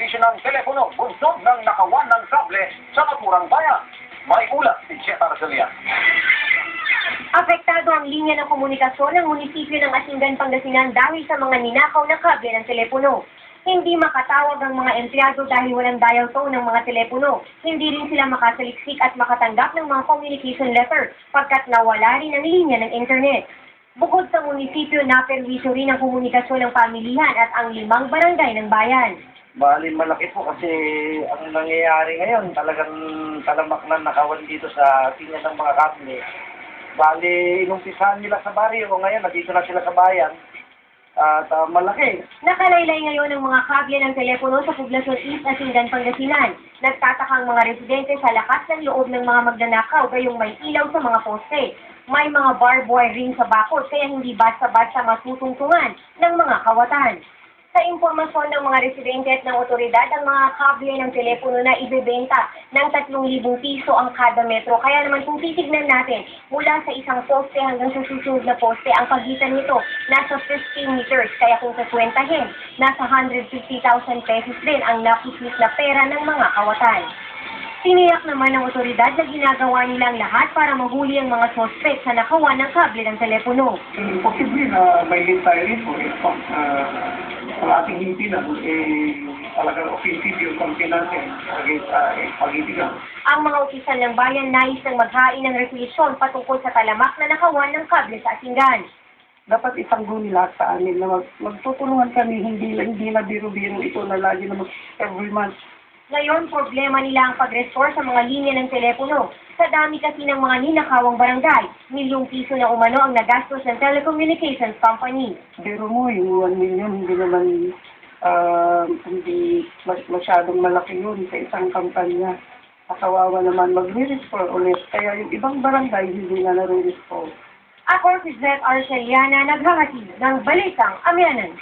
servisyo ng telepono bunsod ng nakawan ng kable sa naturang bayan. May ulat si Jetta Arcelia. Apektado ang linya ng komunikasyon ng munisipyo ng Asingan, Pangasinan dahil sa mga ninakaw na kable ng telepono. Hindi makatawag ang mga empleyado dahil walang dial tone ng mga telepono. Hindi rin sila makasaliksik at makatanggap ng mga communication letter pagkat nawala rin ang linya ng internet. Bukod sa munisipyo, naperwisyo rin ang komunikasyon ng pamilihan at ang 5 barangay ng bayan. Bali, malaki po kasi ang nangyayari ngayon, talagang talamak na nakawan dito sa linya ng mga kable. Bali, inumpisahan nila sa baryo, ngayon nandito na sila sa bayan. At malaki. Nakalaylay ngayon ang mga kable ng telepono sa poblasyon East Asingan, Pangasinan. Nagtatakang mga residente sa lakas ng loob ng mga magnanakaw gayong may ilaw sa mga poste. May mga barbed wire ring sa bakod kaya hindi basta-basta matutungtungan ng mga kawatan. Sa impormasyon ng mga residente at ng otoridad, ang mga kable ng telepono na ibebenta ng 3,000 piso ang kada metro. Kaya naman kung titignan natin, mula sa isang poste hanggang sa susunod na poste, ang pagitan nito nasa 15 meters. Kaya kung sakwentahin, nasa 150,000 pesos din ang napismis na pera ng mga kawatan. Tiniyak naman ng otoridad na ginagawa nilang lahat para mahuli ang mga sospek sa nakawan ng kable ng telepono. Posible na may tayo rin po sa ating himpilan, talagang offensive yung kampi natin against pag-ibigan. Ang mga opisyal ng bayan nais ng maghain ng resolusyon patungkol sa talamak na nakawan ng kable sa Asingan. Dapat isanggo nila sa amin na magtutulungan kami, hindi na biro-biro ito na lagi na every month. Ngayon, problema nila ang pag-restore sa mga linya ng telepono. Sa dami kasi ng mga ninakawang barangay, milyong piso na umano ang nagastos ng telecommunications company. Biro mo, yung 1 million, hindi masyadong malaki yun sa isang kampanya. Kawawa naman mag-restore ulit. Kaya yung ibang barangay hindi na nare-restore. Ako si Jetta Arcelia, naghahatid ng Balitang Amyanan.